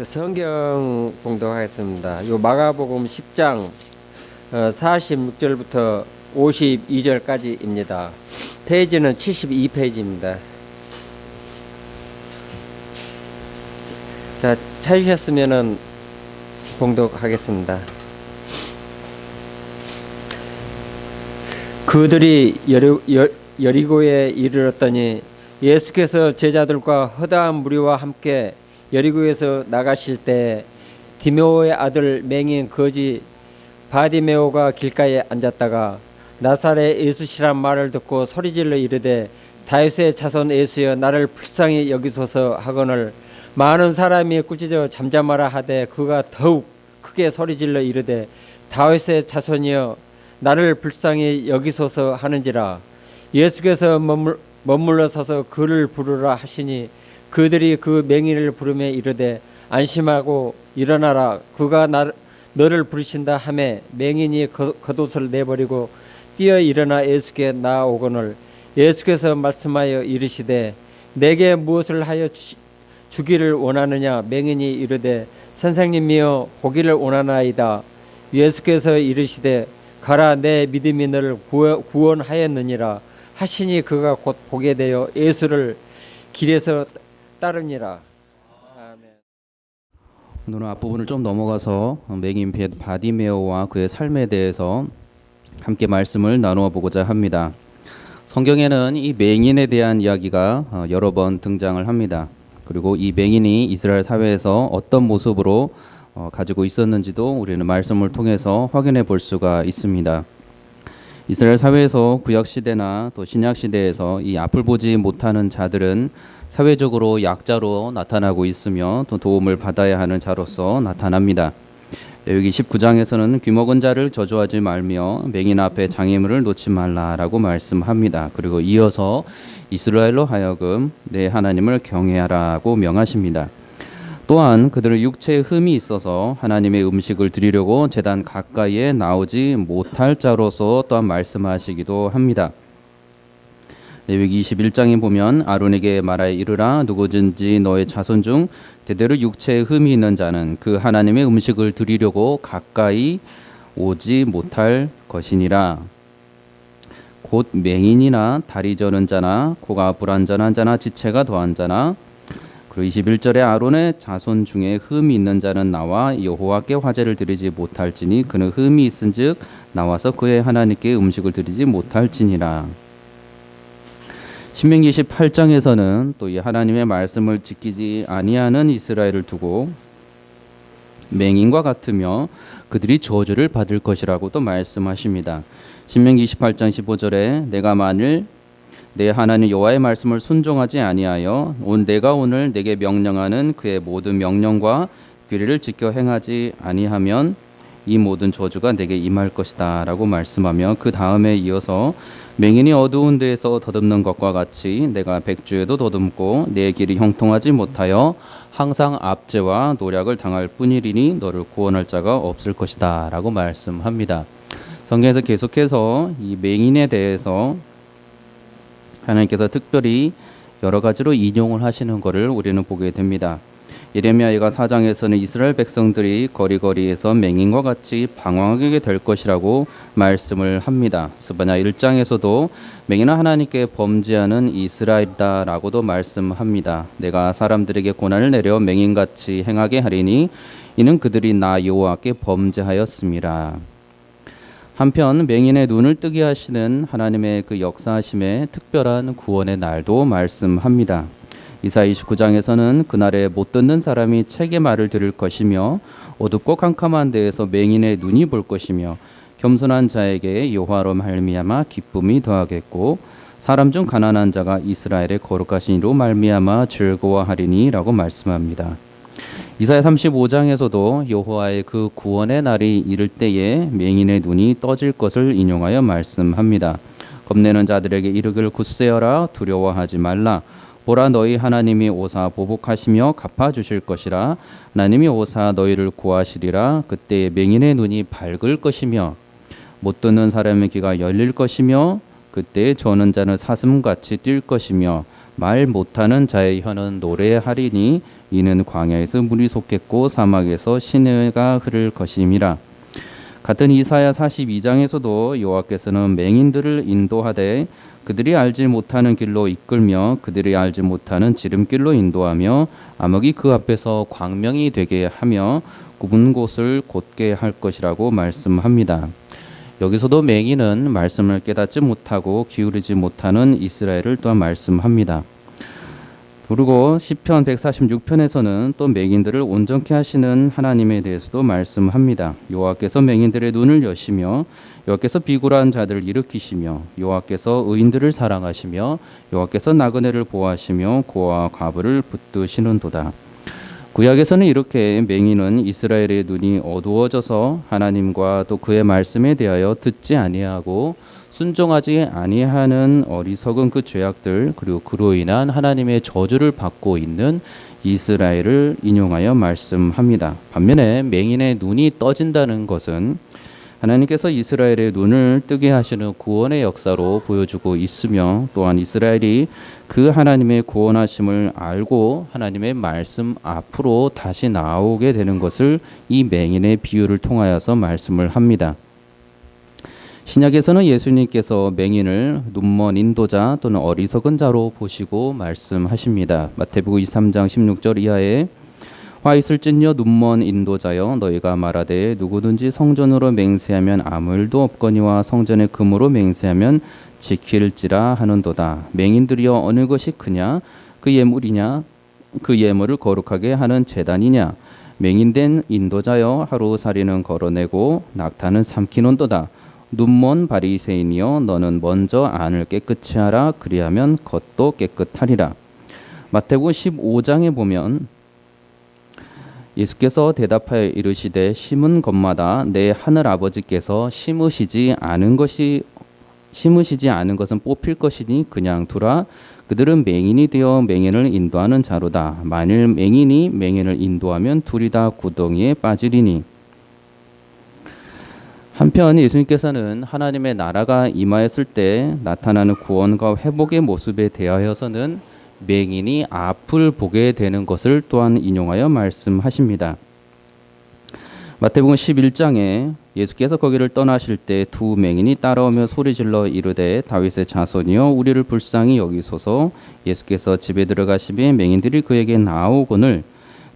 성경 봉독하겠습니다. 요 마가복음 10장 46절부터 52절까지입니다. 페이지는 72페이지입니다. 자, 찾으셨으면은 봉독하겠습니다. 그들이 여리고에 이르렀더니 예수께서 제자들과 허다한 무리와 함께 여리고에서 나가실 때 디메오의 아들 맹인 거지 바디메오가 길가에 앉았다가 나사렛 예수시란 말을 듣고 소리질러 이르되 다윗의 자손 예수여 나를 불쌍히 여기소서 하거늘 많은 사람이 꾸짖어 잠잠하라 하되 그가 더욱 크게 소리질러 이르되 다윗의 자손이여 나를 불쌍히 여기소서 하는지라. 예수께서 머물러 서서 그를 부르라 하시니 그들이 그 맹인을 부르며 이르되 안심하고 일어나라 그가 너를 부르신다 하매 맹인이 겉옷을 내버리고 뛰어 일어나 예수께 나아오거늘 예수께서 말씀하여 이르시되 내게 무엇을 하여 주기를 원하느냐. 맹인이 이르되 선생님이여 보기를 원하나이다. 예수께서 이르시되 가라 내 믿음이 너를 구원하였느니라 하시니 그가 곧 보게 되어 예수를 길에서 따르니라. 아멘. 오늘은 앞부분을 좀 넘어가서 맹인 바디메오와 그의 삶에 대해서 함께 말씀을 나누어 보고자 합니다. 성경에는 이 맹인에 대한 이야기가 여러 번 등장을 합니다. 그리고 이 맹인이 이스라엘 사회에서 어떤 모습으로 가지고 있었는지도 우리는 말씀을 통해서 확인해 볼 수가 있습니다. 이스라엘 사회에서 구약시대나 또 신약시대에서 이 앞을 보지 못하는 자들은 사회적으로 약자로 나타나고 있으며 또 도움을 받아야 하는 자로서 나타납니다. 여기 19장에서는 귀먹은 자를 저주하지 말며 맹인 앞에 장애물을 놓지 말라라고 말씀합니다. 그리고 이어서 이스라엘로 하여금 내 하나님을 경외하라고 명하십니다. 또한 그들의 육체에 흠이 있어서 하나님의 음식을 드리려고 제단 가까이에 나오지 못할 자로서 또한 말씀하시기도 합니다. 레위기 21장에 보면 아론에게 말하여 이르라 누구든지 너의 자손 중 대대로 육체에 흠이 있는 자는 그 하나님의 음식을 드리려고 가까이 오지 못할 것이니라. 곧 맹인이나 다리 저는 자나 코가 불완전한 자나 지체가 더한 자나 그리고 21절에 아론의 자손 중에 흠이 있는 자는 나와 여호와께 화제를 드리지 못할지니 그는 흠이 있은즉 나와서 그의 하나님께 음식을 드리지 못할지니라. 신명기 18장에서는 또 이 하나님의 말씀을 지키지 아니하는 이스라엘을 두고 맹인과 같으며 그들이 저주를 받을 것이라고 또 말씀하십니다. 신명기 28장 15절에 내가 만일 내 하나님 여호와의 말씀을 순종하지 아니하여 내가 오늘 내게 명령하는 그의 모든 명령과 규례를 지켜 행하지 아니하면 이 모든 저주가 내게 임할 것이다 라고 말씀하며 그 다음에 이어서 맹인이 어두운 데에서 더듬는 것과 같이 내가 백주에도 더듬고 내 길이 형통하지 못하여 항상 압제와 노략을 당할 뿐이리니 너를 구원할 자가 없을 것이다 라고 말씀합니다. 성경에서 계속해서 이 맹인에 대해서 하나님께서 특별히 여러 가지로 인용을 하시는 것을 우리는 보게 됩니다. 예레미야가 4장에서는 이스라엘 백성들이 거리거리에서 맹인과 같이 방황하게 될 것이라고 말씀을 합니다. 스바냐 1장에서도 맹인은 하나님께 범죄하는 이스라엘이다 라고도 말씀합니다. 내가 사람들에게 고난을 내려 맹인같이 행하게 하리니 이는 그들이 나 여호와께 범죄하였습니다. 한편 맹인의 눈을 뜨게 하시는 하나님의 그 역사하심의 특별한 구원의 날도 말씀합니다. 이사야 29장에서는 그날에 못 듣는 사람이 책의 말을 들을 것이며 어둡고 캄캄한 데에서 맹인의 눈이 볼 것이며 겸손한 자에게 여호와로 말미암아 기쁨이 더하겠고 사람 중 가난한 자가 이스라엘의 거룩하신 이로 말미암아 즐거워하리니 라고 말씀합니다. 이사야 35장에서도 여호와의 그 구원의 날이 이를 때에 맹인의 눈이 떠질 것을 인용하여 말씀합니다. 겁내는 자들에게 이르기를 굳세어라 두려워하지 말라. 보라 너희 하나님이 오사 보복하시며 갚아주실 것이라. 하나님이 오사 너희를 구하시리라. 그때 맹인의 눈이 밝을 것이며 못 듣는 사람의 귀가 열릴 것이며 그때 저는 자는 사슴같이 뛸 것이며 말 못하는 자의 혀는 노래하리니 이는 광야에서 물이 솟겠고 사막에서 시내가 흐를 것임이라. 같은 이사야 42장에서도 여호와께서는 맹인들을 인도하되 그들이 알지 못하는 길로 이끌며 그들이 알지 못하는 지름길로 인도하며 암흑이 그 앞에서 광명이 되게 하며 굽은 곳을 곧게 할 것이라고 말씀합니다. 여기서도 맹인은 말씀을 깨닫지 못하고 기울이지 못하는 이스라엘을 또한 말씀합니다. 그리고 시편 146편에서는 또 맹인들을 온전케 하시는 하나님에 대해서도 말씀합니다. 여호와께서 맹인들의 눈을 여시며 여호와께서 비굴한 자들을 일으키시며 여호와께서 의인들을 사랑하시며 여호와께서 나그네를 보호하시며 고아와 과부를 붙드시는도다. 구약에서는 이렇게 맹인은 이스라엘의 눈이 어두워져서 하나님과 또 그의 말씀에 대하여 듣지 아니하고 순종하지 아니하는 어리석은 그 죄악들, 그리고 그로 인한 하나님의 저주를 받고 있는 이스라엘을 인용하여 말씀합니다. 반면에 맹인의 눈이 떠진다는 것은 하나님께서 이스라엘의 눈을 뜨게 하시는 구원의 역사로 보여주고 있으며, 또한 이스라엘이 그 하나님의 구원하심을 알고 하나님의 말씀 앞으로 다시 나오게 되는 것을 이 맹인의 비유를 통하여서 말씀을 합니다. 신약에서는 예수님께서 맹인을 눈먼 인도자 또는 어리석은 자로 보시고 말씀하십니다. 마태복음 23장 16절 이하에 화 있을진여 눈먼 인도자여 너희가 말하되 누구든지 성전으로 맹세하면 아무 일도 없거니와 성전의 금으로 맹세하면 지킬지라 하는도다. 맹인들이여 어느 것이 크냐? 그 예물이냐? 그 예물을 거룩하게 하는 제단이냐? 맹인된 인도자여 하루살이는 걸어내고 낙타는 삼키는도다. 눈먼 바리새인이여 너는 먼저 안을 깨끗이 하라. 그리하면 겉도 깨끗하리라. 마태복음 15장에 보면 예수께서 대답하여 이르시되 심은 것마다 내 하늘 아버지께서 심으시지 않은 것은 뽑힐 것이니 그냥 두라. 그들은 맹인이 되어 맹인을 인도하는 자로다. 만일 맹인이 맹인을 인도하면 둘이 다 구덩이에 빠지리니. 한편 예수님께서는 하나님의 나라가 임하였을 때 나타나는 구원과 회복의 모습에 대하여서는 맹인이 앞을 보게 되는 것을 또한 인용하여 말씀하십니다. 마태복음 11장에 예수께서 거기를 떠나실 때 두 맹인이 따라오며 소리질러 이르되 다윗의 자손이여 우리를 불쌍히 여기소서. 예수께서 집에 들어가시매 맹인들이 그에게 나오거늘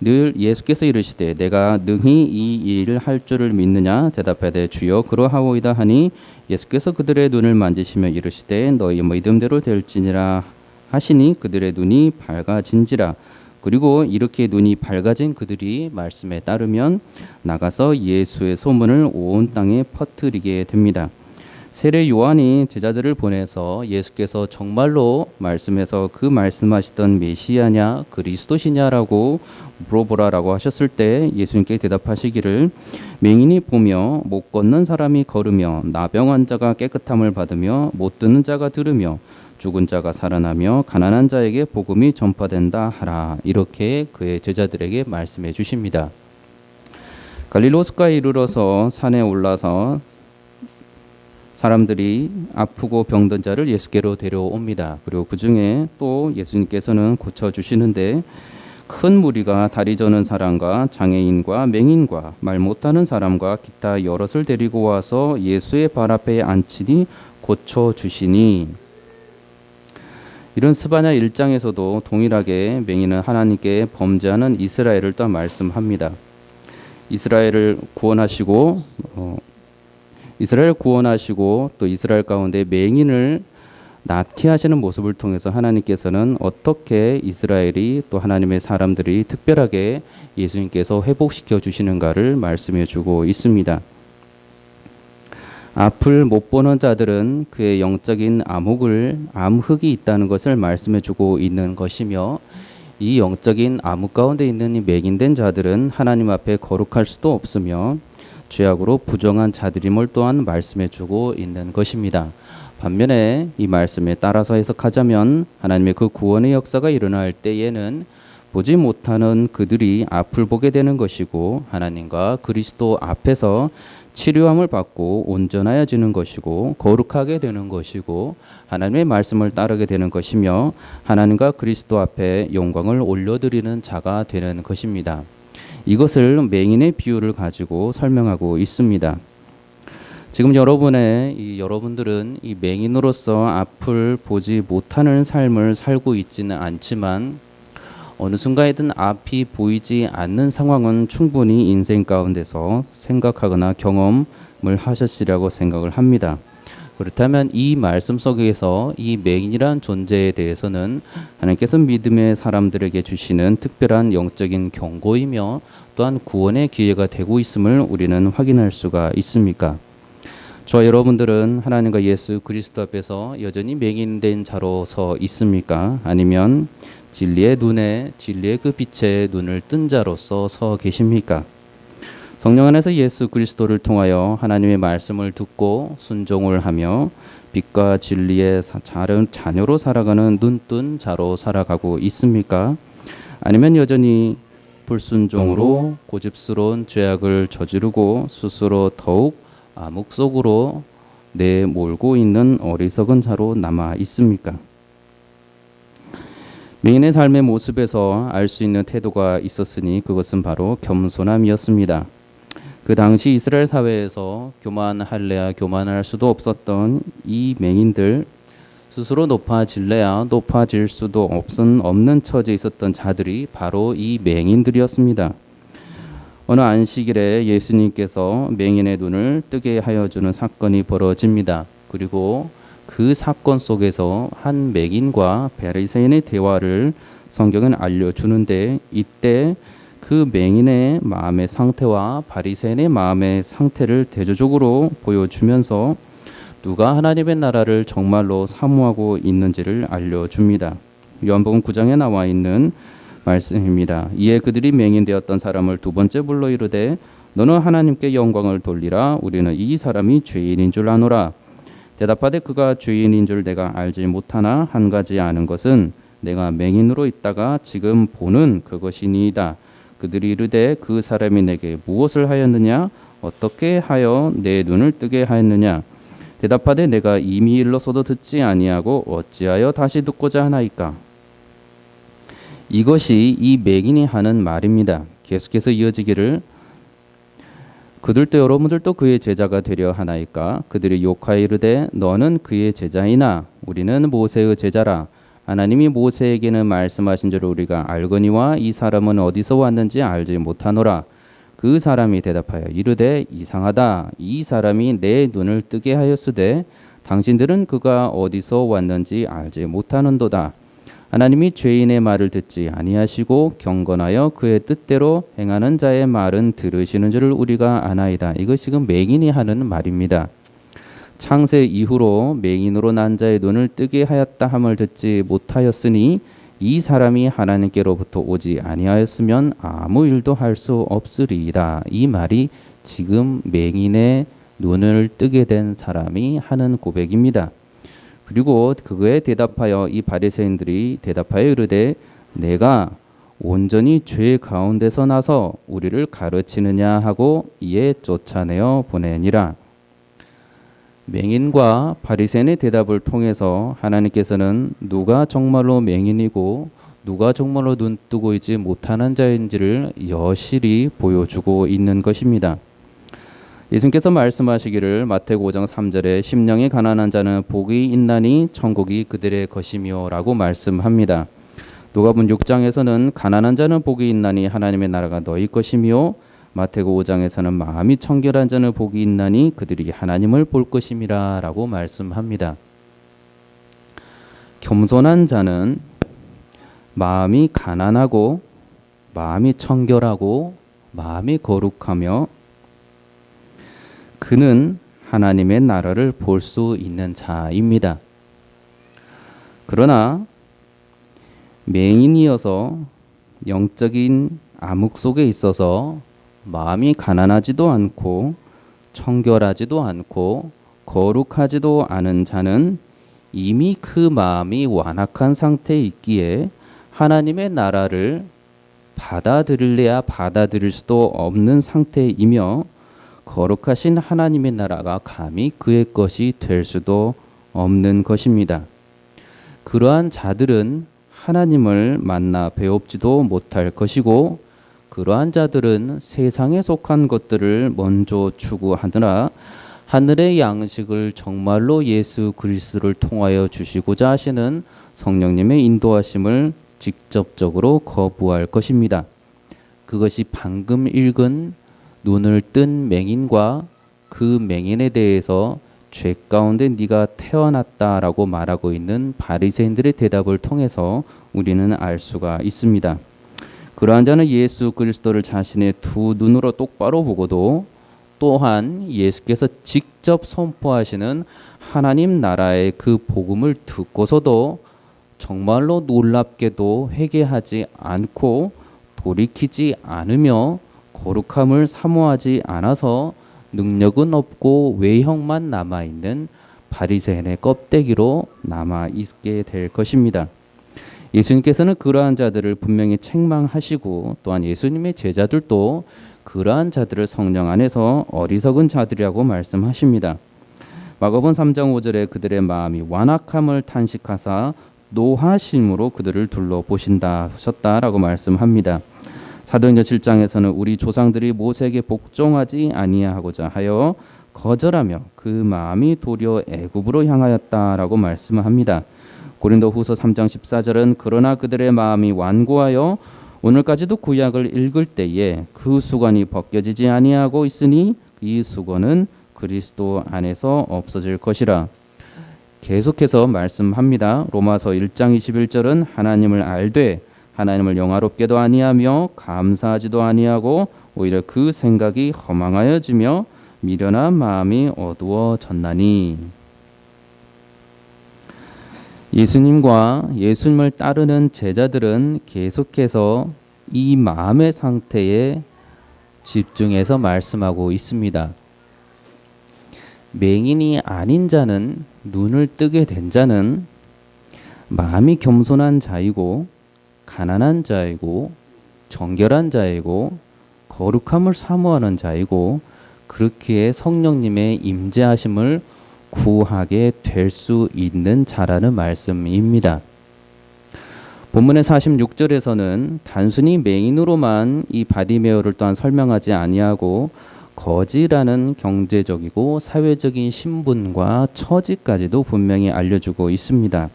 늘 예수께서 이르시되 내가 능히 이 일을 할 줄을 믿느냐? 대답하되 주여 그러하오이다 하니 예수께서 그들의 눈을 만지시며 이르시되 너희 믿음대로 될지니라 하시니 그들의 눈이 밝아진지라. 그리고 이렇게 눈이 밝아진 그들이 말씀에 따르면 나가서 예수의 소문을 온 땅에 퍼뜨리게 됩니다. 세례 요한이 제자들을 보내서 예수께서 정말로 말씀에서 그 말씀하시던 메시아냐 그리스도시냐라고 물어보라라고 하셨을 때 예수님께 대답하시기를 맹인이 보며 못 걷는 사람이 걸으며 나병 환자가 깨끗함을 받으며 못 듣는 자가 들으며 죽은 자가 살아나며 가난한 자에게 복음이 전파된다 하라. 이렇게 그의 제자들에게 말씀해 주십니다. 갈릴로스가에 이르러서 산에 올라서 사람들이 아프고 병든 자를 예수께로 데려옵니다. 그리고 그 중에 또 예수님께서는 고쳐주시는데 큰 무리가 다리 저는 사람과 장애인과 맹인과 말 못하는 사람과 기타 여럿을 데리고 와서 예수의 발 앞에 앉히니 고쳐주시니. 이런 스바냐 1장에서도 동일하게 맹인은 하나님께 범죄하는 이스라엘을 또 말씀합니다. 이스라엘 구원하시고 또 이스라엘 가운데 맹인을 낫게 하시는 모습을 통해서 하나님께서는 어떻게 이스라엘이 또 하나님의 사람들이 특별하게 예수님께서 회복시켜 주시는가를 말씀해 주고 있습니다. 앞을 못 보는 자들은 그의 영적인 암흑이 있다는 것을 말씀해 주고 있는 것이며, 이 영적인 암흑 가운데 있는 이 맹인된 자들은 하나님 앞에 거룩할 수도 없으며 죄악으로 부정한 자들임을 또한 말씀해 주고 있는 것입니다. 반면에 이 말씀에 따라서 해석하자면 하나님의 그 구원의 역사가 일어날 때에는 보지 못하는 그들이 앞을 보게 되는 것이고 하나님과 그리스도 앞에서 치료함을 받고 온전하여지는 것이고 거룩하게 되는 것이고 하나님의 말씀을 따르게 되는 것이며 하나님과 그리스도 앞에 영광을 올려드리는 자가 되는 것입니다. 이것을 맹인의 비유를 가지고 설명하고 있습니다. 지금 여러분들은 이 맹인으로서 앞을 보지 못하는 삶을 살고 있지는 않지만 어느 순간이든 앞이 보이지 않는 상황은 충분히 인생 가운데서 생각하거나 경험을 하셨으리라고 생각을 합니다. 그렇다면 이 말씀 속에서 이 맹인이란 존재에 대해서는 하나님께서 믿음의 사람들에게 주시는 특별한 영적인 경고이며 또한 구원의 기회가 되고 있음을 우리는 확인할 수가 있습니까? 저와 여러분들은 하나님과 예수 그리스도 앞에서 여전히 맹인된 자로 서 있습니까? 아니면 진리의 그 빛에 눈을 뜬 자로서 서 계십니까? 성령 안에서 예수 그리스도를 통하여 하나님의 말씀을 듣고 순종을 하며 빛과 진리의 자녀로 살아가는 눈뜬 자로 살아가고 있습니까? 아니면 여전히 불순종으로 고집스러운 죄악을 저지르고 스스로 더욱 암흑 속으로 내몰고 있는 어리석은 자로 남아 있습니까? 맹인의 삶의 모습에서 알 수 있는 태도가 있었으니 그것은 바로 겸손함이었습니다. 그 당시 이스라엘 사회에서 교만할래야 교만할 수도 없었던 이 맹인들, 스스로 높아질래야 높아질 수도 없는 처지에 있었던 자들이 바로 이 맹인들이었습니다. 어느 안식일에 예수님께서 맹인의 눈을 뜨게 하여 주는 사건이 벌어집니다. 그리고 그 사건 속에서 한 맹인과 바리새인의 대화를 성경은 알려주는데 이때 그 맹인의 마음의 상태와 바리새인의 마음의 상태를 대조적으로 보여주면서 누가 하나님의 나라를 정말로 사모하고 있는지를 알려줍니다. 요한복음 9장에 나와 있는 말씀입니다. 이에 그들이 맹인되었던 사람을 두 번째 불러 이르되 너는 하나님께 영광을 돌리라. 우리는 이 사람이 죄인인 줄 아노라. 대답하되 그가 죄인인 줄 내가 알지 못하나 한 가지 아는 것은 내가 맹인으로 있다가 지금 보는 그것이니이다. 그들이 이르되 그 사람이 내게 무엇을 하였느냐? 어떻게 하여 내 눈을 뜨게 하였느냐? 대답하되 내가 이미 일러서도 듣지 아니하고 어찌하여 다시 듣고자 하나이까? 이것이 이 맹인이 하는 말입니다. 계속해서 이어지기를 그들도 여러분들도 그의 제자가 되려 하나이까? 그들이 욕하여 이르되 너는 그의 제자이나 우리는 모세의 제자라. 하나님이 모세에게는 말씀하신 줄 우리가 알거니와 이 사람은 어디서 왔는지 알지 못하노라. 그 사람이 대답하여 이르되 이상하다. 이 사람이 내 눈을 뜨게 하였으되 당신들은 그가 어디서 왔는지 알지 못하는도다. 하나님이 죄인의 말을 듣지 아니하시고 경건하여 그의 뜻대로 행하는 자의 말은 들으시는 줄을 우리가 아나이다. 이것이 지금 맹인이 하는 말입니다. 창세 이후로 맹인으로 난 자의 눈을 뜨게 하였다 함을 듣지 못하였으니 이 사람이 하나님께로부터 오지 아니하였으면 아무 일도 할 수 없으리이다. 이 말이 지금 맹인의 눈을 뜨게 된 사람이 하는 고백입니다. 그리고 그거에 대답하여 이 바리새인들이 대답하여 이르되 내가 온전히 죄 가운데서 나서 우리를 가르치느냐 하고 이에 쫓아내어 보내니라. 맹인과 바리새인의 대답을 통해서 하나님께서는 누가 정말로 맹인이고 누가 정말로 눈 뜨고 있지 못하는 자인지를 여실히 보여주고 있는 것입니다. 예수님께서 말씀하시기를 마태복음 5장 3절에 심령이 가난한 자는 복이 있나니 천국이 그들의 것이며 라고 말씀합니다. 누가복음 6장에서는 가난한 자는 복이 있나니 하나님의 나라가 너희 것이며 마태복음 5장에서는 마음이 청결한 자는 복이 있나니 그들이 하나님을 볼 것임이라 라고 말씀합니다. 겸손한 자는 마음이 가난하고 마음이 청결하고 마음이 거룩하며 그는 하나님의 나라를 볼 수 있는 자입니다. 그러나 맹인이어서 영적인 암흑 속에 있어서 마음이 가난하지도 않고 청결하지도 않고 거룩하지도 않은 자는 이미 그 마음이 완악한 상태에 있기에 하나님의 나라를 받아들일래야 받아들일 수도 없는 상태이며 거룩하신 하나님의 나라가 감히 그의 것이 될 수도 없는 것입니다. 그러한 자들은 하나님을 만나 배웁지도 못할 것이고, 그러한 자들은 세상에 속한 것들을 먼저 추구하느라 하늘의 양식을 정말로 예수 그리스도를 통하여 주시고자 하시는 성령님의 인도하심을 직접적으로 거부할 것입니다. 그것이 방금 읽은 눈을 뜬 맹인과 그 맹인에 대해서 죄 가운데 네가 태어났다라고 말하고 있는 바리새인들의 대답을 통해서 우리는 알 수가 있습니다. 그러한 자는 예수 그리스도를 자신의 두 눈으로 똑바로 보고도, 또한 예수께서 직접 선포하시는 하나님 나라의 그 복음을 듣고서도 정말로 놀랍게도 회개하지 않고 돌이키지 않으며 거룩함을 사모하지 않아서 능력은 없고 외형만 남아있는 바리새인의 껍데기로 남아있게 될 것입니다. 예수님께서는 그러한 자들을 분명히 책망하시고, 또한 예수님의 제자들도 그러한 자들을 성령 안에서 어리석은 자들이라고 말씀하십니다. 마가복음 3장 5절에 그들의 마음이 완악함을 탄식하사 노하심으로 그들을 둘러보신다 하셨다라고 말씀합니다. 사도행전 7장에서는 우리 조상들이 모세에게 복종하지 아니하고자 하여 거절하며 그 마음이 도리어 애굽으로 향하였다라고 말씀합니다. 고린도후서 3장 14절은 그러나 그들의 마음이 완고하여 오늘까지도 구약을 읽을 때에 그 수건이 벗겨지지 아니하고 있으니 이 수건은 그리스도 안에서 없어질 것이라. 계속해서 말씀합니다. 로마서 1장 21절은 하나님을 알되 하나님을 영화롭게도 아니하며 감사하지도 아니하고 오히려 그 생각이 허망하여지며 미련한 마음이 어두워졌나니. 예수님과 예수님을 따르는 제자들은 계속해서 이 마음의 상태에 집중해서 말씀하고 있습니다. 맹인이 아닌 자는, 눈을 뜨게 된 자는 마음이 겸손한 자이고 가난한 자이고 정결한 자이고 거룩함을 사모하는 자이고 그렇기에 성령님의 임재하심을 구하게 될 수 있는 자라는 말씀입니다. 본문의 46절에서는 단순히 맹인으로만 이 바디메오를 또한 설명하지 아니하고 거지라는 경제적이고 사회적인 신분과 처지까지도 분명히 알려주고 있습니다.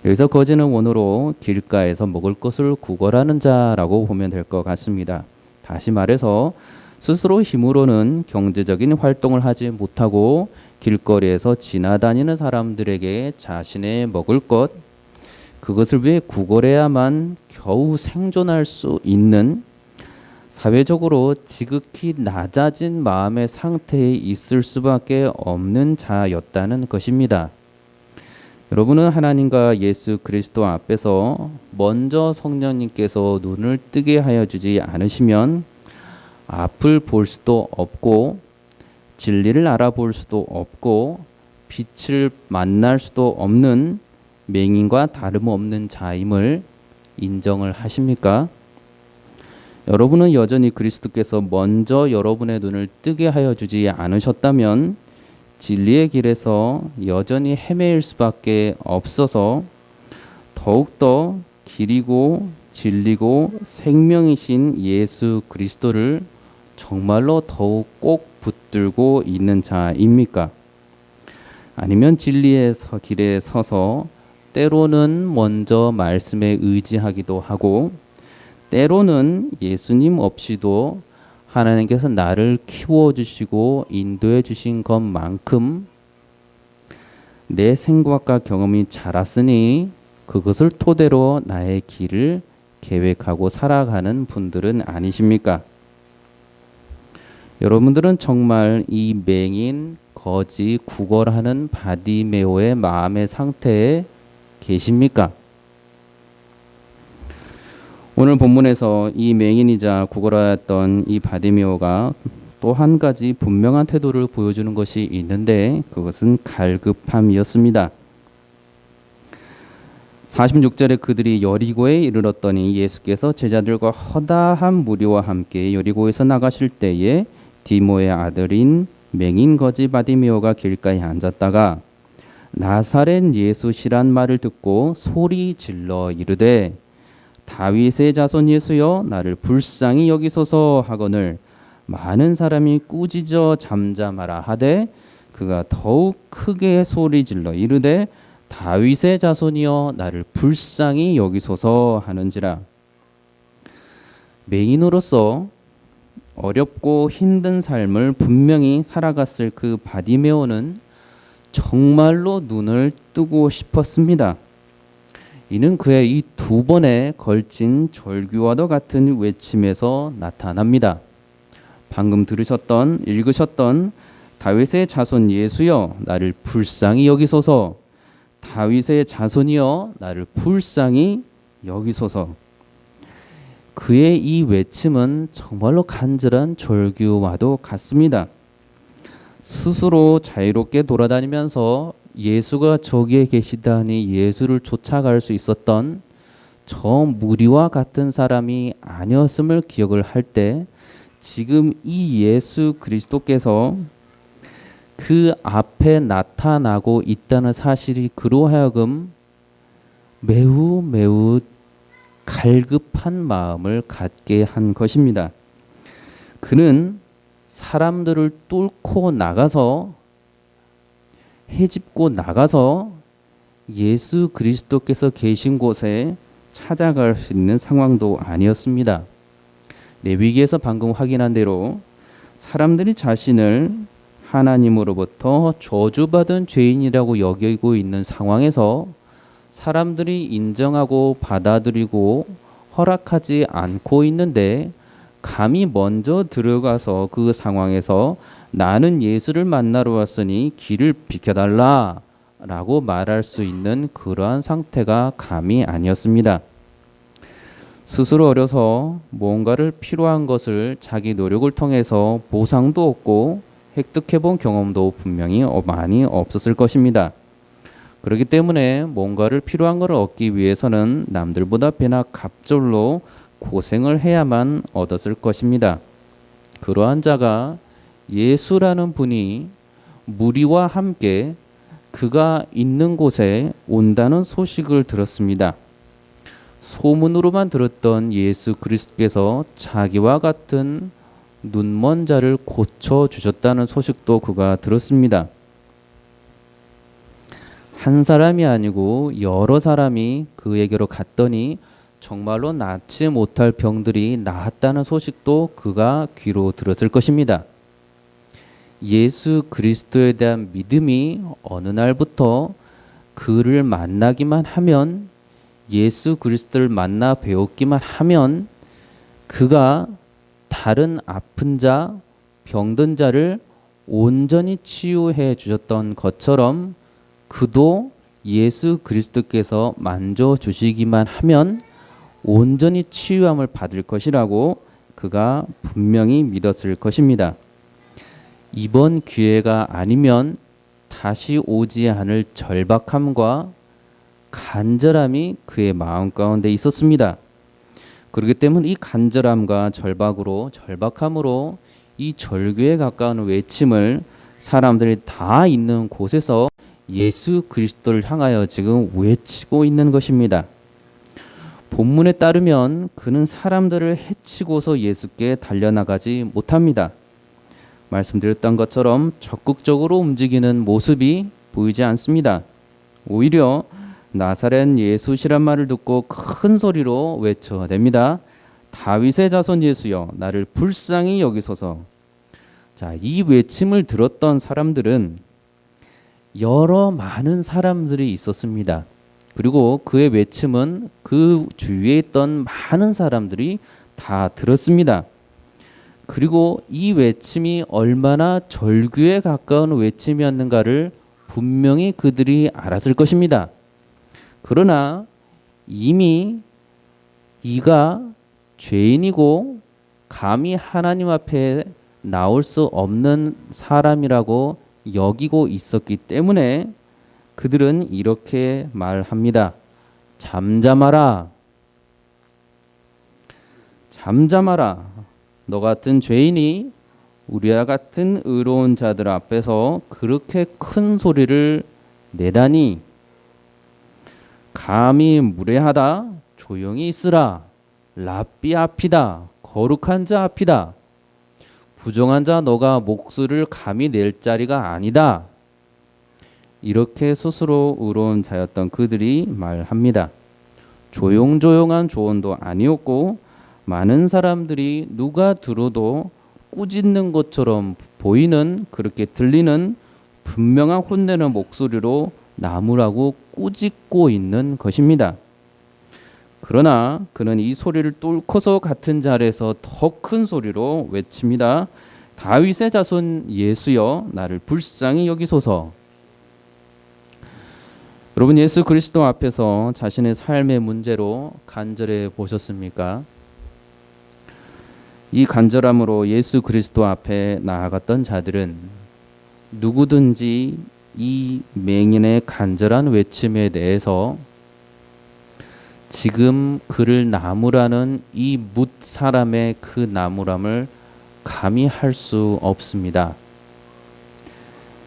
여기서 거지는 원어로 길가에서 먹을 것을 구걸하는 자라고 보면 될 것 같습니다. 다시 말해서 스스로 힘으로는 경제적인 활동을 하지 못하고 길거리에서 지나다니는 사람들에게 자신의 먹을 것, 그것을 위해 구걸해야만 겨우 생존할 수 있는 사회적으로 지극히 낮아진 마음의 상태에 있을 수밖에 없는 자였다는 것입니다. 여러분은 하나님과 예수 그리스도 앞에서 먼저 성령님께서 눈을 뜨게 하여 주지 않으시면 앞을 볼 수도 없고 진리를 알아볼 수도 없고 빛을 만날 수도 없는 맹인과 다름없는 자임을 인정을 하십니까? 여러분은 여전히 그리스도께서 먼저 여러분의 눈을 뜨게 하여 주지 않으셨다면 진리의 길에서 여전히 헤매일 수밖에 없어서 더욱더 길이고 진리고 생명이신 예수 그리스도를 정말로 더욱 꼭 붙들고 있는 자입니까? 아니면 진리의 길에 서서 때로는 먼저 말씀에 의지하기도 하고 때로는 예수님 없이도 하나님께서 나를 키워주시고 인도해 주신 것만큼 내 생각과 경험이 자랐으니 그것을 토대로 나의 길을 계획하고 살아가는 분들은 아니십니까? 여러분들은 정말 이 맹인, 거지, 구걸하는 바디메오의 마음의 상태에 계십니까? 오늘 본문에서 이 맹인이자 구걸하였던 이 바디메오가 또 한 가지 분명한 태도를 보여주는 것이 있는데 그것은 갈급함이었습니다. 46절에 그들이 여리고에 이르렀더니 예수께서 제자들과 허다한 무리와 함께 여리고에서 나가실 때에 디모의 아들인 맹인 거지 바디메오가 길가에 앉았다가 나사렛 예수시란 말을 듣고 소리 질러 이르되 다윗의 자손 예수여 나를 불쌍히 여기소서 하거늘 많은 사람이 꾸짖어 잠잠하라 하되 그가 더욱 크게 소리 질러 이르되 다윗의 자손이여 나를 불쌍히 여기소서 하는지라. 맹인으로서 어렵고 힘든 삶을 분명히 살아갔을 그 바디메오는 정말로 눈을 뜨고 싶었습니다. 이는 그의 이 두 번에 걸친 절규와도 같은 외침에서 나타납니다. 방금 읽으셨던 다윗의 자손 예수여 나를 불쌍히 여기소서, 다윗의 자손이여 나를 불쌍히 여기소서. 그의 이 외침은 정말로 간절한 절규와도 같습니다. 스스로 자유롭게 돌아다니면서 예수가 저기에 계시다니 예수를 쫓아갈 수 있었던 저 무리와 같은 사람이 아니었음을 기억을 할 때 지금 이 예수 그리스도께서 그 앞에 나타나고 있다는 사실이 그로 하여금 매우 매우 갈급한 마음을 갖게 한 것입니다. 그는 사람들을 뚫고 나가서 헤집고 나가서 예수 그리스도께서 계신 곳에 찾아갈 수 있는 상황도 아니었습니다. 레위기에서 방금 확인한 대로 사람들이 자신을 하나님으로부터 저주받은 죄인이라고 여기고 있는 상황에서 사람들이 인정하고 받아들이고 허락하지 않고 있는데 감히 먼저 들어가서 그 상황에서 나는 예수를 만나러 왔으니 길을 비켜달라 라고 말할 수 있는 그러한 상태가 감이 아니었습니다. 스스로 어려서 뭔가를 필요한 것을 자기 노력을 통해서 보상도 얻고 획득해본 경험도 분명히 많이 없었을 것입니다. 그렇기 때문에 뭔가를 필요한 것을 얻기 위해서는 남들보다 배나 갑절로 고생을 해야만 얻었을 것입니다. 그러한 자가 예수라는 분이 무리와 함께 그가 있는 곳에 온다는 소식을 들었습니다. 소문으로만 들었던 예수 그리스도께서 자기와 같은 눈먼 자를 고쳐주셨다는 소식도 그가 들었습니다. 한 사람이 아니고 여러 사람이 그에게로 갔더니 정말로 낫지 못할 병들이 나았다는 소식도 그가 귀로 들었을 것입니다. 예수 그리스도에 대한 믿음이 어느 날부터 그를 만나기만 하면, 예수 그리스도를 만나 배웠기만 하면 그가 다른 아픈 자, 병든 자를 온전히 치유해 주셨던 것처럼 그도 예수 그리스도께서 만져주시기만 하면 온전히 치유함을 받을 것이라고 그가 분명히 믿었을 것입니다. 이번 기회가 아니면 다시 오지 않을 절박함과 간절함이 그의 마음 가운데 있었습니다. 그렇기 때문에 이 간절함과 절박함으로 이 절규에 가까운 외침을 사람들이 다 있는 곳에서 예수 그리스도를 향하여 지금 외치고 있는 것입니다. 본문에 따르면 그는 사람들을 해치고서 예수께 달려나가지 못합니다. 말씀드렸던 것처럼 적극적으로 움직이는 모습이 보이지 않습니다. 오히려 나사렛 예수시란 말을 듣고 큰 소리로 외쳐냅니다. 다윗의 자손 예수여 나를 불쌍히 여기소서. 자, 이 외침을 들었던 사람들은 여러 많은 사람들이 있었습니다. 그리고 그의 외침은 그 주위에 있던 많은 사람들이 다 들었습니다. 그리고 이 외침이 얼마나 절규에 가까운 외침이었는가를 분명히 그들이 알았을 것입니다. 그러나 이미 이가 죄인이고 감히 하나님 앞에 나올 수 없는 사람이라고 여기고 있었기 때문에 그들은 이렇게 말합니다. 잠잠하라. 잠잠하라. 너 같은 죄인이 우리와 같은 의로운 자들 앞에서 그렇게 큰 소리를 내다니 감히 무례하다 조용히 있으라 랍비 앞이다 거룩한 자 앞이다 부정한 자 너가 목소리를 감히 낼 자리가 아니다. 이렇게 스스로 의로운 자였던 그들이 말합니다. 조용조용한 조언도 아니었고 많은 사람들이 누가 들어도 꾸짖는 것처럼 보이는 그렇게 들리는 분명한 혼내는 목소리로 나무라고 꾸짖고 있는 것입니다. 그러나 그는 이 소리를 뚫고서 같은 자리에서 더 큰 소리로 외칩니다. 다윗의 자손 예수여 나를 불쌍히 여기소서. 여러분 예수 그리스도 앞에서 자신의 삶의 문제로 간절해 보셨습니까? 이 간절함으로 예수 그리스도 앞에 나아갔던 자들은 누구든지 이 맹인의 간절한 외침에 대해서 지금 그를 나무라는 이 뭇 사람의 그 나무람을 감히 할 수 없습니다.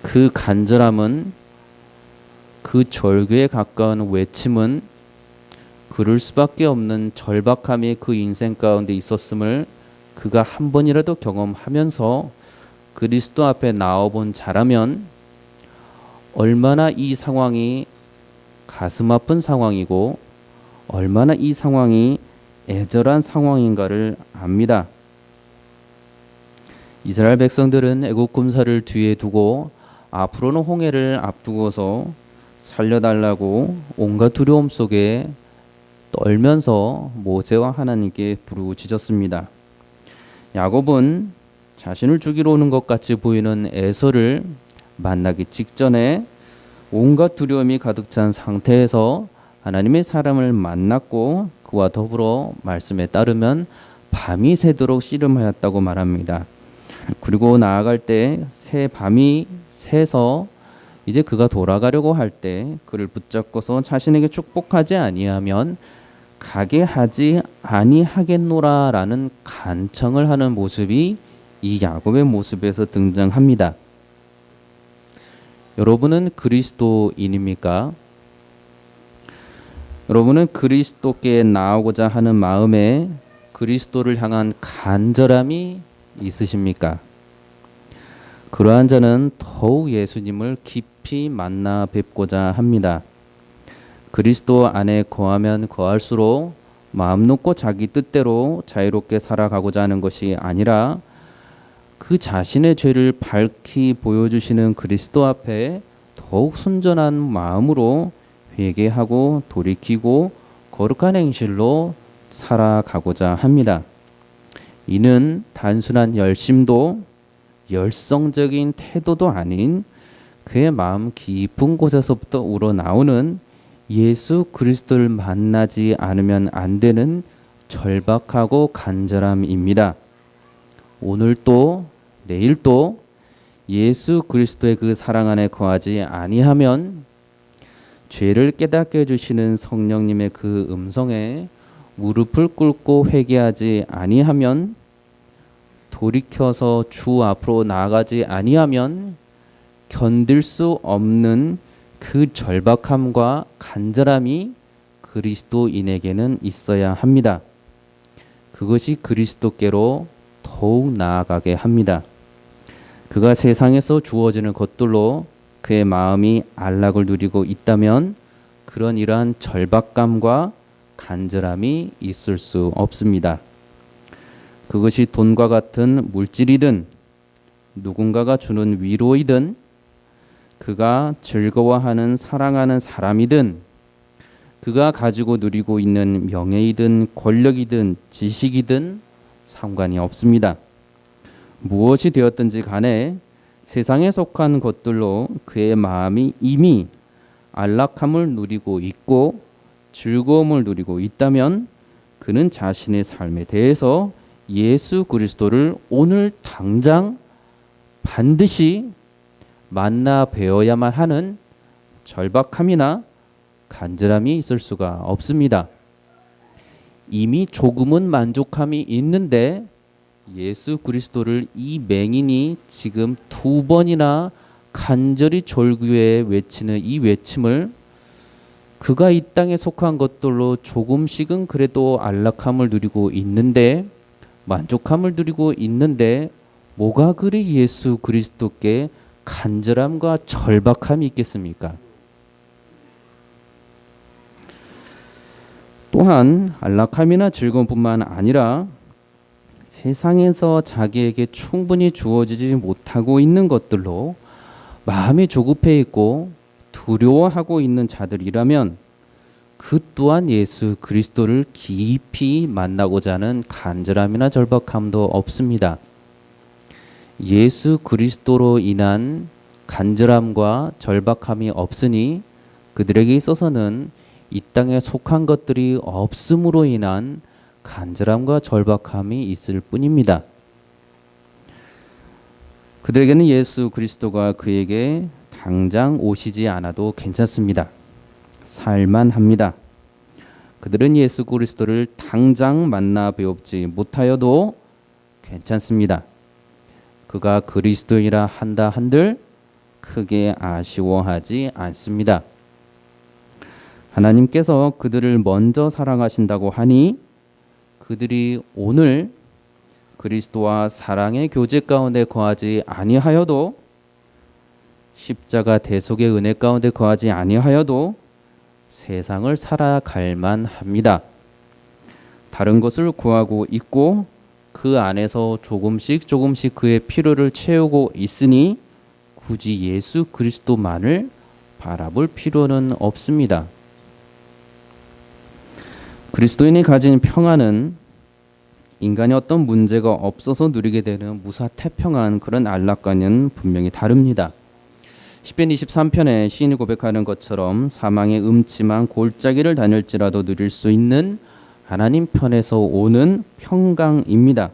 그 간절함은 그 절규에 가까운 외침은 그럴 수밖에 없는 절박함이 그 인생 가운데 있었음을 그가 한 번이라도 경험하면서 그리스도 앞에 나와본 자라면 얼마나 이 상황이 가슴 아픈 상황이고 얼마나 이 상황이 애절한 상황인가를 압니다. 이스라엘 백성들은 애국 군사를 뒤에 두고 앞으로는 홍해를 앞두고서 살려달라고 온갖 두려움 속에 떨면서 모세와 하나님께 부르짖었습니다. 야곱은 자신을 죽이러 오는 것 같이 보이는 에서를 만나기 직전에 온갖 두려움이 가득 찬 상태에서 하나님의 사람을 만났고 그와 더불어 말씀에 따르면 밤이 새도록 씨름하였다고 말합니다. 그리고 나아갈 때 새 밤이 새서 이제 그가 돌아가려고 할 때 그를 붙잡고서 자신에게 축복하지 아니하면 가게 하지 아니하겠노라라는 간청을 하는 모습이 이 야곱의 모습에서 등장합니다. 여러분은 그리스도인입니까? 여러분은 그리스도께 나오고자 하는 마음에 그리스도를 향한 간절함이 있으십니까? 그러한 자는 더욱 예수님을 깊이 만나 뵙고자 합니다. 그리스도 안에 거하면 거할수록 마음 놓고 자기 뜻대로 자유롭게 살아가고자 하는 것이 아니라 그 자신의 죄를 밝히 보여주시는 그리스도 앞에 더욱 순전한 마음으로 회개하고 돌이키고 거룩한 행실로 살아가고자 합니다. 이는 단순한 열심도 열성적인 태도도 아닌 그의 마음 깊은 곳에서부터 우러나오는 예수 그리스도를 만나지 않으면 안 되는 절박하고 간절함입니다. 오늘도 내일도 예수 그리스도의 그 사랑 안에 거하지 아니하면 죄를 깨닫게 해주시는 성령님의 그 음성에 무릎을 꿇고 회개하지 아니하면 돌이켜서 주 앞으로 나아가지 아니하면 견딜 수 없는 그 절박함과 간절함이 그리스도인에게는 있어야 합니다. 그것이 그리스도께로 더욱 나아가게 합니다. 그가 세상에서 주어지는 것들로 그의 마음이 안락을 누리고 있다면 그런 이러한 절박감과 간절함이 있을 수 없습니다. 그것이 돈과 같은 물질이든 누군가가 주는 위로이든 그가 즐거워하는 사랑하는 사람이든 그가 가지고 누리고 있는 명예이든 권력이든 지식이든 상관이 없습니다. 무엇이 되었든지 간에 세상에 속한 것들로 그의 마음이 이미 안락함을 누리고 있고 즐거움을 누리고 있다면 그는 자신의 삶에 대해서 예수 그리스도를 오늘 당장 반드시 만나 뵈어야만 하는 절박함이나 간절함이 있을 수가 없습니다. 이미 조금은 만족함이 있는데 예수 그리스도를 이 맹인이 지금 두 번이나 간절히 졸교에 외치는 이 외침을 그가 이 땅에 속한 것들로 조금씩은 그래도 안락함을 누리고 있는데, 만족함을 누리고 있는데 뭐가 그리 예수 그리스도께 간절함과 절박함이 있겠습니까? 또한 안락함이나 즐거움뿐만 아니라 세상에서 자기에게 충분히 주어지지 못하고 있는 것들로 마음이 조급해 있고 두려워하고 있는 자들이라면 그 또한 예수 그리스도를 깊이 만나고자 하는 간절함이나 절박함도 없습니다. 예수 그리스도로 인한 간절함과 절박함이 없으니 그들에게 있어서는 이 땅에 속한 것들이 없음으로 인한 간절함과 절박함이 있을 뿐입니다. 그들에게는 예수 그리스도가 그에게 당장 오시지 않아도 괜찮습니다. 살만합니다. 그들은 예수 그리스도를 당장 만나 뵈옵지 못하여도 괜찮습니다. 그가 그리스도이라 한다 한들 크게 아쉬워하지 않습니다. 하나님께서 그들을 먼저 사랑하신다고 하니 그들이 오늘 그리스도와 사랑의 교제 가운데 거하지 아니하여도, 십자가 대속의 은혜 가운데 거하지 아니하여도 세상을 살아갈 만합니다. 다른 것을 구하고 있고 그 안에서 조금씩 그의 필요를 채우고 있으니 굳이 예수 그리스도만을 바라볼 필요는 없습니다. 그리스도인이 가진 평안은 인간이 어떤 문제가 없어서 누리게 되는 무사태평한 그런 안락과는 분명히 다릅니다. 시편 23편에 시인이 고백하는 것처럼 사망의 음침한 골짜기를 다닐지라도 누릴 수 있는 하나님 편에서 오는 평강입니다.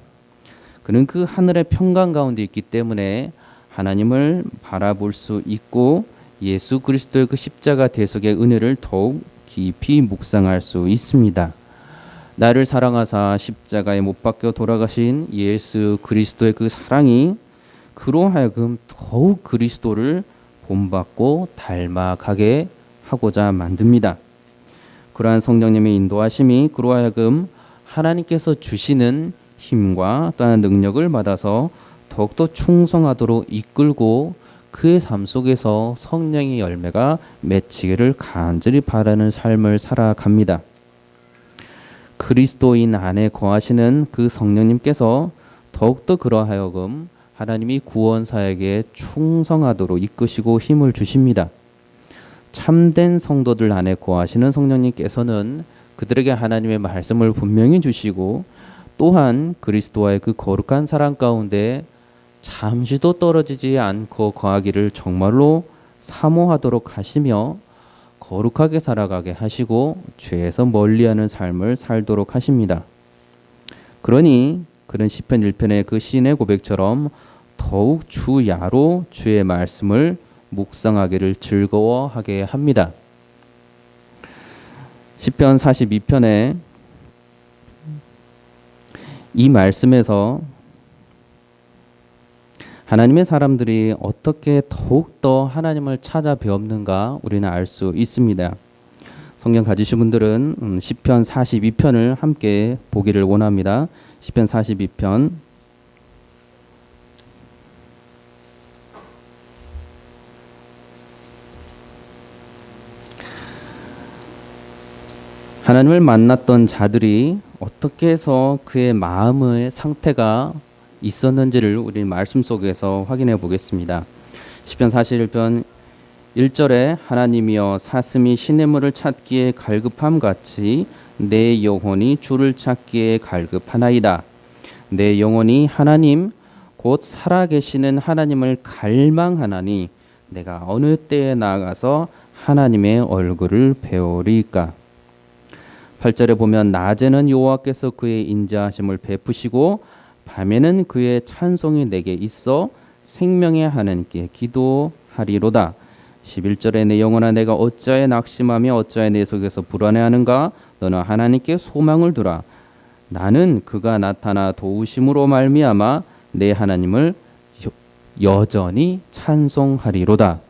그는 그 하늘의 평강 가운데 있기 때문에 하나님을 바라볼 수 있고 예수 그리스도의 그 십자가 대속의 은혜를 더욱 깊이 묵상할 수 있습니다. 나를 사랑하사 십자가에 못 박혀 돌아가신 예수 그리스도의 그 사랑이 그로 하여금 더욱 그리스도를 본받고 닮아가게 하고자 만듭니다. 그러한 성령님의 인도하심이 그로 하여금 하나님께서 주시는 힘과 또한 능력을 받아서 더욱더 충성하도록 이끌고 그의 삶 속에서 성령의 열매가 맺히기를 간절히 바라는 삶을 살아갑니다. 그리스도인 안에 거하시는 그 성령님께서 더욱더 그러하여금 하나님이 구원사에게 충성하도록 이끄시고 힘을 주십니다. 참된 성도들 안에 거하시는 성령님께서는 그들에게 하나님의 말씀을 분명히 주시고 또한 그리스도와의 그 거룩한 사랑 가운데 잠시도 떨어지지 않고 거하기를 정말로 사모하도록 하시며 거룩하게 살아가게 하시고 죄에서 멀리하는 삶을 살도록 하십니다. 그러니 그런 시편 1편의 그 시인의 고백처럼 더욱 주야로 주의 말씀을 묵상하기를 즐거워하게 합니다. 시편 42편에 이 말씀에서 하나님의 사람들이 어떻게 더욱더 하나님을 찾아 배웠는가 우리는 알 수 있습니다. 성경 가지신 분들은 시편 42편을 함께 보기를 원합니다. 시편 42편 하나님을 만났던 자들이 어떻게 해서 그의 마음의 상태가 있었는지를 우리 말씀 속에서 확인해 보겠습니다. 시편 41편 1절에 하나님이여 사슴이 시냇물을 찾기에 갈급함 같이 내 영혼이 주를 찾기에 갈급하나이다. 내 영혼이 하나님 곧 살아계시는 하나님을 갈망하나니 내가 어느 때에 나아가서 하나님의 얼굴을 배우리까. 8절에 보면 낮에는 여호와께서 그의 인자하심을 베푸시고 밤에는 그의 찬송이 내게 있어 생명의 하나님께 기도하리로다. 11절에 내 영혼아 내가 어찌하여 낙심하며 어찌하여 내 속에서 불안해하는가. 너는 하나님께 소망을 두라. 나는 그가 나타나 도우심으로 말미암아 내 하나님을 여전히 찬송하리로다.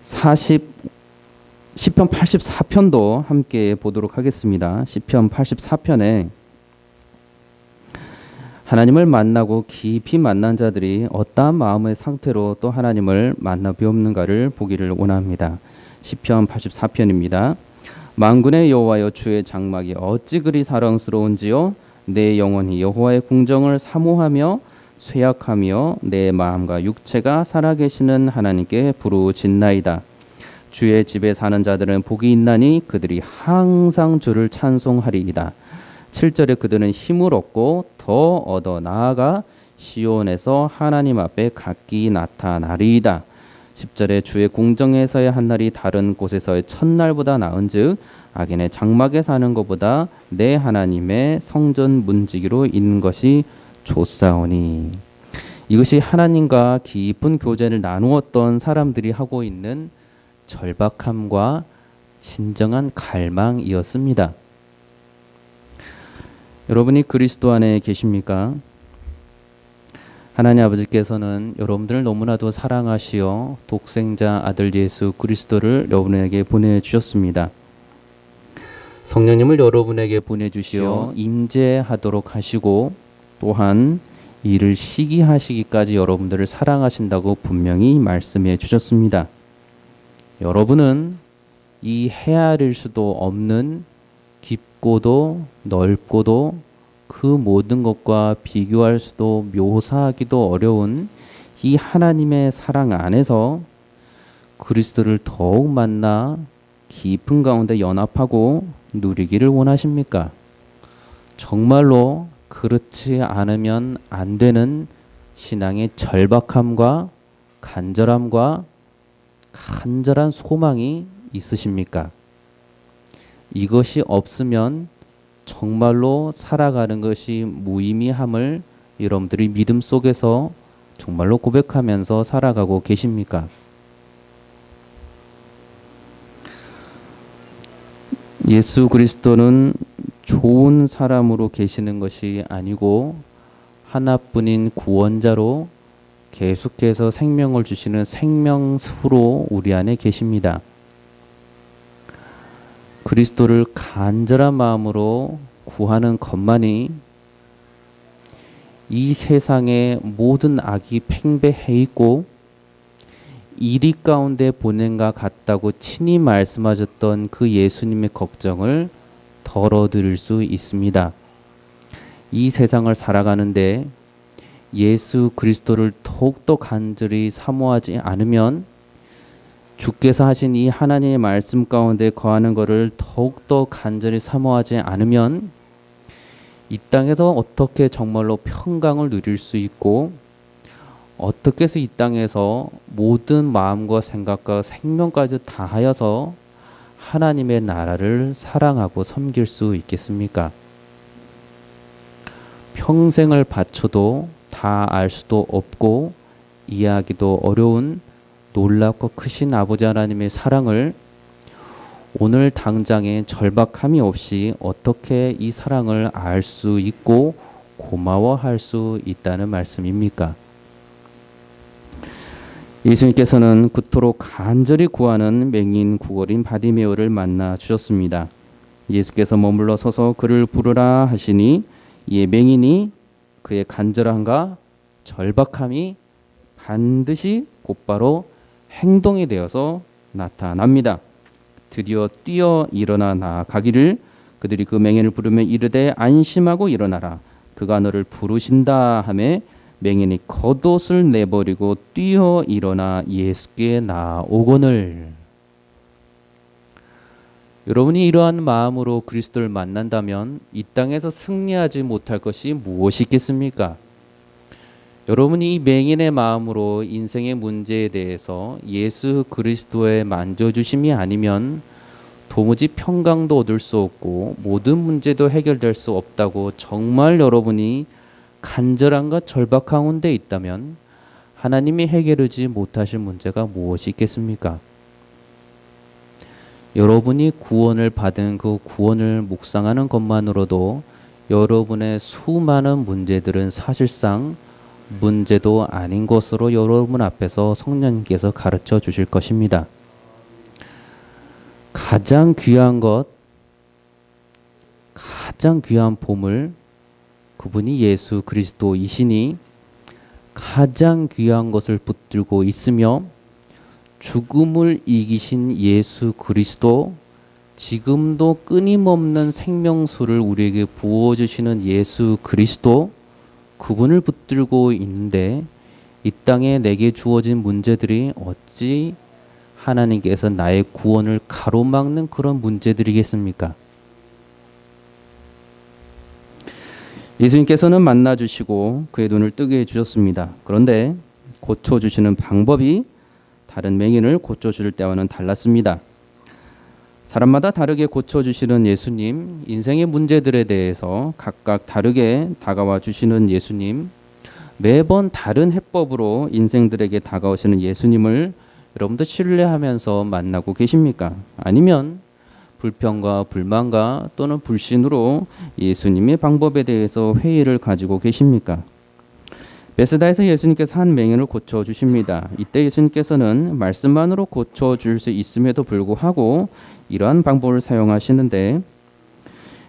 10편 84편도 함께 보도록 하겠습니다. 10편 84편에 하나님을 만나고 깊이 만난 자들이 어떠한 마음의 상태로 또 하나님을 만나 뵈옵는가를 보기를 원합니다. 10편 84편입니다. 만군의 여호와여, 주의 장막이 어찌 그리 사랑스러운지요. 내 영혼이 여호와의 궁정을 사모하며 쇠약하며 내 마음과 육체가 살아계시는 하나님께 부르짖나이다. 주의 집에 사는 자들은 복이 있나니 그들이 항상 주를 찬송하리이다. 7절에 그들은 힘을 얻고 더 얻어 나아가 시온에서 하나님 앞에 각기 나타나리이다. 10절에 주의 궁정에서의 한 날이 다른 곳에서의 첫날보다 나은즉 악인의 장막에 사는 것보다 내 하나님의 성전 문지기로 있는 것이 좋사오니. 이것이 하나님과 깊은 교제를 나누었던 사람들이 하고 있는 절박함과 진정한 갈망이었습니다. 여러분이 그리스도 안에 계십니까? 하나님 아버지께서는 여러분들을 너무나도 사랑하시어 독생자 아들 예수 그리스도를 여러분에게 보내주셨습니다. 성령님을 여러분에게 보내주시어 임재하도록 하시고 또한 이를 시기하시기까지 여러분들을 사랑하신다고 분명히 말씀해 주셨습니다. 여러분은 이 헤아릴 수도 없는 깊고도 넓고도 그 모든 것과 비교할 수도 묘사하기도 어려운 이 하나님의 사랑 안에서 그리스도를 더욱 만나 깊은 가운데 연합하고 누리기를 원하십니까? 정말로 그렇지 않으면 안 되는 신앙의 절박함과 간절함과 간절한 소망이 있으십니까? 이것이 없으면 정말로 살아가는 것이 무의미함을 여러분들이 믿음 속에서 정말로 고백하면서 살아가고 계십니까? 예수 그리스도는 좋은 사람으로 계시는 것이 아니고 하나뿐인 구원자로 계속해서 생명을 주시는 생명수로 우리 안에 계십니다. 그리스도를 간절한 마음으로 구하는 것만이 이 세상의 모든 악이 팽배해 있고 이리 가운데 보낸가 같다고 친히 말씀하셨던 그 예수님의 걱정을 덜어드릴 수 있습니다. 이 세상을 살아가는데 예수 그리스도를 더욱더 간절히 사모하지 않으면 주께서 하신 이 하나님의 말씀 가운데 거하는 것을 더욱더 간절히 사모하지 않으면 이 땅에서 어떻게 정말로 평강을 누릴 수 있고 어떻게 해서 이 땅에서 모든 마음과 생각과 생명까지 다하여서 하나님의 나라를 사랑하고 섬길 수 있겠습니까? 평생을 바쳐도 다 알 수도 없고 이해하기도 어려운 놀랍고 크신 아버지 하나님의 사랑을 오늘 당장에 절박함이 없이 어떻게 이 사랑을 알 수 있고 고마워할 수 있다는 말씀입니까? 예수님께서는 그토록 간절히 구하는 맹인 구걸인 바디메오를 만나 주셨습니다. 예수께서 머물러 서서 그를 부르라 하시니 이에 맹인이 그의 간절함과 절박함이 반드시 곧바로 행동이 되어서 나타납니다. 드디어 뛰어 일어나 나아가기를 그들이 그 맹인을 부르며 이르되 안심하고 일어나라 그가 너를 부르신다 하매 맹인이 겉옷을 내버리고 뛰어 일어나 예수께 나오거늘. 여러분이 이러한 마음으로 그리스도를 만난다면 이 땅에서 승리하지 못할 것이 무엇이 있겠습니까? 여러분이 이 맹인의 마음으로 인생의 문제에 대해서 예수 그리스도의 만져주심이 아니면 도무지 평강도 얻을 수 없고 모든 문제도 해결될 수 없다고 정말 여러분이 간절함과 절박 가운데 있다면 하나님이 해결하지 못하실 문제가 무엇이 있겠습니까? 여러분이 구원을 받은 그 구원을 묵상하는 것만으로도 여러분의 수많은 문제들은 사실상 문제도 아닌 것으로 여러분 앞에서 성령님께서 가르쳐 주실 것입니다. 가장 귀한 것, 가장 귀한 보물, 그분이 예수 그리스도이시니 가장 귀한 것을 붙들고 있으며 죽음을 이기신 예수 그리스도, 지금도 끊임없는 생명수를 우리에게 부어주시는 예수 그리스도, 그분을 붙들고 있는데 이 땅에 내게 주어진 문제들이 어찌 하나님께서 나의 구원을 가로막는 그런 문제들이겠습니까? 예수님께서는 만나주시고 그의 눈을 뜨게 해주셨습니다. 그런데 고쳐주시는 방법이 다른 맹인을 고쳐줄 때와는 달랐습니다. 사람마다 다르게 고쳐주시는 예수님, 인생의 문제들에 대해서 각각 다르게 다가와 주시는 예수님, 매번 다른 해법으로 인생들에게 다가오시는 예수님을 여러분도 신뢰하면서 만나고 계십니까? 아니면 불평과 불만과 또는 불신으로 예수님의 방법에 대해서 회의를 가지고 계십니까? 베스다에서 예수님께서 한 맹인을 고쳐주십니다. 이때 예수님께서는 말씀만으로 고쳐줄 수 있음에도 불구하고 이러한 방법을 사용하시는데,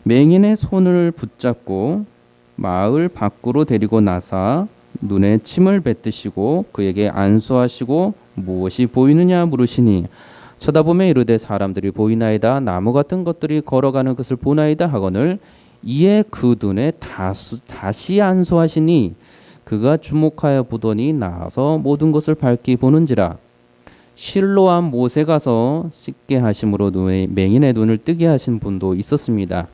맹인의 손을 붙잡고 마을 밖으로 데리고 나사 눈에 침을 뱉으시고 그에게 안수하시고 무엇이 보이느냐 물으시니 쳐다보며 이르되 사람들이 보이나이다. 나무 같은 것들이 걸어가는 것을 보나이다 하거늘 이에 그 눈에 다시 안수하시니 그가 주목하여 보더니 나아서 모든 것을 밝히 보는지라. 실로암 못에 가서 씻게 하심으로 맹인의 눈을 뜨게 하신 분도 있었습니다.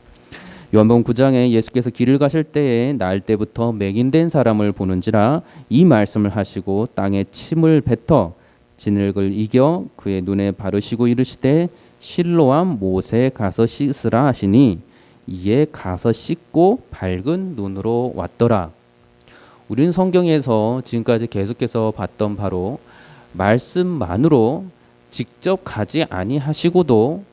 요한복음 9장에 예수께서 길을 가실 때에 날 때부터 맹인된 사람을 보는지라 이 말씀을 하시고 땅에 침을 뱉어 진흙을 이겨 그의 눈에 바르시고 이르시되 실로암 못에 가서 씻으라 하시니 이에 가서 씻고 밝은 눈으로 왔더라. 우리는 성경에서 지금까지 계속해서 봤던 바로 말씀만으로 직접 가지 아니하시고도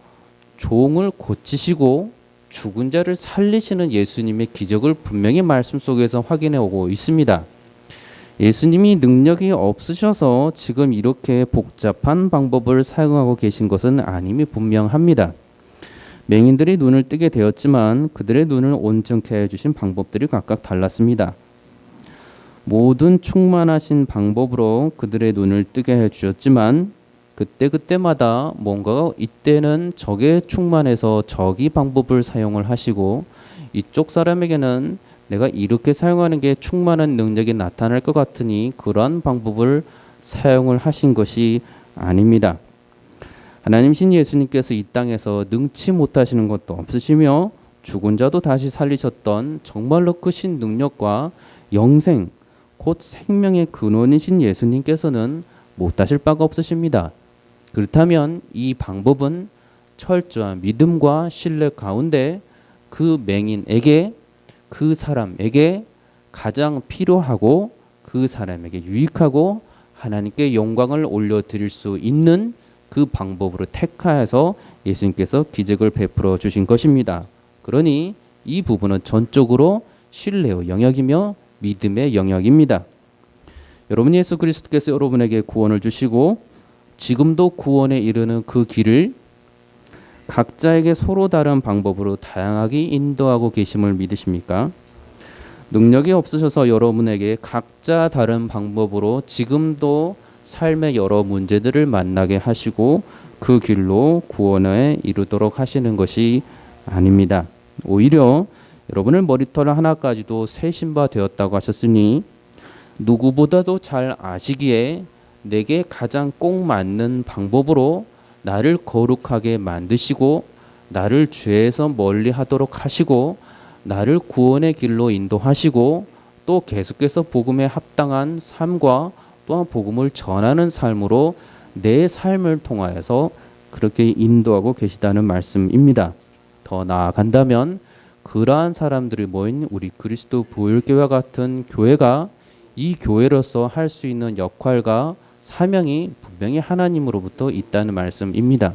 종을 고치시고 죽은 자를 살리시는 예수님의 기적을 분명히 말씀 속에서 확인해 오고 있습니다. 예수님이 능력이 없으셔서 지금 이렇게 복잡한 방법을 사용하고 계신 것은 아님이 분명합니다. 맹인들이 눈을 뜨게 되었지만 그들의 눈을 온전케 해주신 방법들이 각각 달랐습니다. 모든 충만하신 방법으로 그들의 눈을 뜨게 해주셨지만 그때마다 뭔가가 이때는 저게 충만해서 저기 방법을 사용을 하시고 이쪽 사람에게는 내가 이렇게 사용하는 게 충만한 능력이 나타날 것 같으니 그러한 방법을 사용을 하신 것이 아닙니다. 하나님신 예수님께서 이 땅에서 능치 못하시는 것도 없으시며 죽은 자도 다시 살리셨던 정말로 크신 능력과 영생, 곧 생명의 근원이신 예수님께서는 못하실 바가 없으십니다. 그렇다면 이 방법은 철저한 믿음과 신뢰 가운데 그 맹인에게, 그 사람에게 가장 필요하고 그 사람에게 유익하고 하나님께 영광을 올려드릴 수 있는 그 방법으로 택하여서 예수님께서 기적을 베풀어 주신 것입니다. 그러니 이 부분은 전적으로 신뢰의 영역이며 믿음의 영역입니다. 여러분, 예수 그리스도께서 여러분에게 구원을 주시고 지금도 구원에 이르는 그 길을 각자에게 서로 다른 방법으로 다양하게 인도하고 계심을 믿으십니까? 능력이 없으셔서 여러분에게 각자 다른 방법으로 지금도 삶의 여러 문제들을 만나게 하시고 그 길로 구원에 이르도록 하시는 것이 아닙니다. 오히려 여러분의 머리털 하나까지도 세신 바 되었다고 하셨으니 누구보다도 잘 아시기에 내게 가장 꼭 맞는 방법으로 나를 거룩하게 만드시고 나를 죄에서 멀리 하도록 하시고 나를 구원의 길로 인도하시고 또 계속해서 복음에 합당한 삶과 또한 복음을 전하는 삶으로 내 삶을 통하여서 그렇게 인도하고 계시다는 말씀입니다. 더 나아간다면 그러한 사람들이 모인 우리 그리스도 보혈교회와 같은 교회가 이 교회로서 할 수 있는 역할과 사명이 분명히 하나님으로부터 있다는 말씀입니다.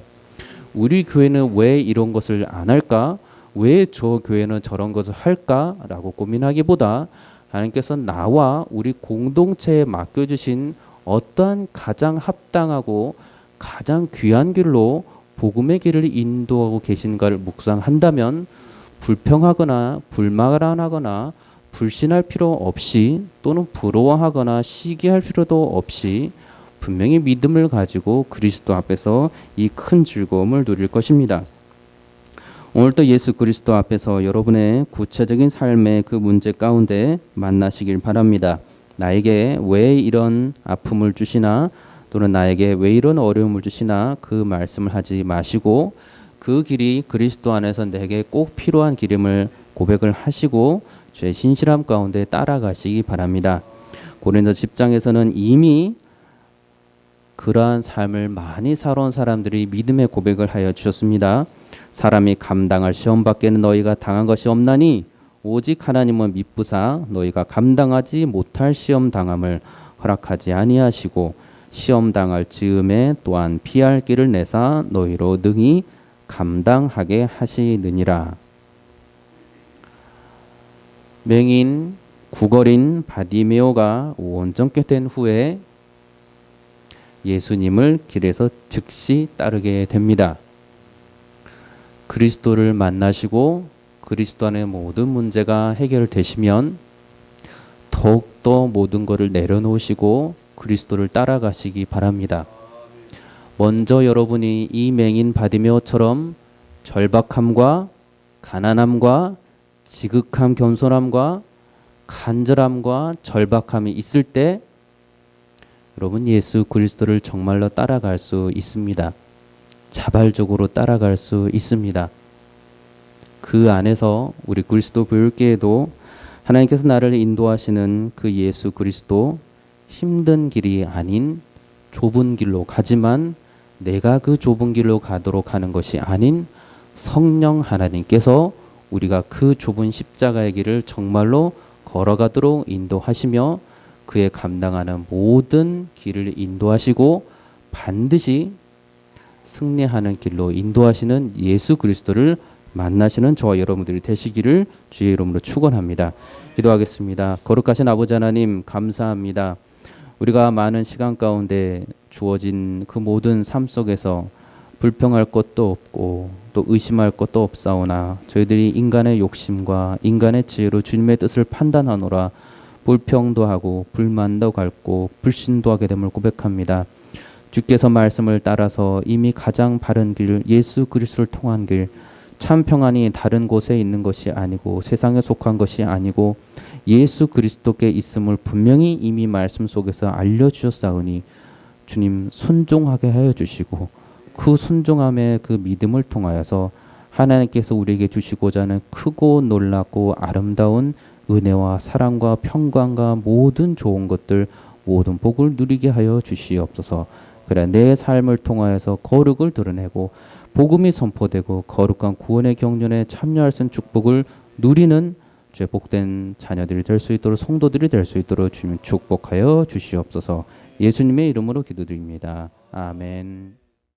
우리 교회는 왜 이런 것을 안 할까? 왜 저 교회는 저런 것을 할까라고 고민하기보다 하나님께서 나와 우리 공동체에 맡겨주신 어떠한 가장 합당하고 가장 귀한 길로 복음의 길을 인도하고 계신가를 묵상한다면 불평하거나 불만하거나 불신할 필요 없이 또는 부러워하거나 시기할 필요도 없이 분명히 믿음을 가지고 그리스도 앞에서 이 큰 즐거움을 누릴 것입니다. 오늘도 예수 그리스도 앞에서 여러분의 구체적인 삶의 그 문제 가운데 만나시길 바랍니다. 나에게 왜 이런 아픔을 주시나 또는 나에게 왜 이런 어려움을 주시나 그 말씀을 하지 마시고 그 길이 그리스도 안에서 내게 꼭 필요한 길임을 고백을 하시고 주의 신실함 가운데 따라가시기 바랍니다. 고린도 10장에서는 이미 그러한 삶을 많이 살아온 사람들이 믿음의 고백을 하여 주셨습니다. 사람이 감당할 시험 밖에는 너희가 당한 것이 없나니 오직 하나님은 미쁘사 너희가 감당하지 못할 시험 당함을 허락하지 아니하시고 시험 당할 즈음에 또한 피할 길을 내사 너희로 능히 감당하게 하시느니라. 맹인 구걸인 바디메오가 온전케 된 후에 예수님을 길에서 즉시 따르게 됩니다. 그리스도를 만나시고 그리스도 안의 모든 문제가 해결되시면 더욱더 모든 것을 내려놓으시고 그리스도를 따라가시기 바랍니다. 먼저 여러분이 이 맹인 바디메오처럼 절박함과 가난함과 지극함 겸손함과 간절함과 절박함이 있을 때 여러분 예수 그리스도를 정말로 따라갈 수 있습니다. 자발적으로 따라갈 수 있습니다. 그 안에서 우리 그리스도 교회에도 하나님께서 나를 인도하시는 그 예수 그리스도 힘든 길이 아닌 좁은 길로 가지만 내가 그 좁은 길로 가도록 하는 것이 아닌 성령 하나님께서 우리가 그 좁은 십자가의 길을 정말로 걸어가도록 인도하시며 그의 감당하는 모든 길을 인도하시고 반드시 승리하는 길로 인도하시는 예수 그리스도를 만나시는 저와 여러분들이 되시기를 주의 이름으로 축원합니다. 기도하겠습니다. 거룩하신 아버지 하나님 감사합니다. 우리가 많은 시간 가운데 주어진 그 모든 삶 속에서 불평할 것도 없고 또 의심할 것도 없사오나 저희들이 인간의 욕심과 인간의 지혜로 주님의 뜻을 판단하노라 불평도 하고 불만도 갖고 불신도 하게 됨을 고백합니다. 주께서 말씀을 따라서 이미 가장 바른 길 예수 그리스도를 통한 길 참 평안이 다른 곳에 있는 것이 아니고 세상에 속한 것이 아니고 예수 그리스도께 있음을 분명히 이미 말씀 속에서 알려주셨사오니 주님 순종하게 하여 주시고 그 순종함의 그 믿음을 통하여서 하나님께서 우리에게 주시고자 하는 크고 놀랍고 아름다운 은혜와 사랑과 평강과 모든 좋은 것들 모든 복을 누리게 하여 주시옵소서. 그래 내 삶을 통하여서 거룩을 드러내고 복음이 선포되고 거룩한 구원의 경륜에 참여할 수 있는 축복을 누리는 주의 복된 자녀들이 될 수 있도록 성도들이 될 수 있도록 주님 축복하여 주시옵소서. 예수님의 이름으로 기도드립니다. 아멘.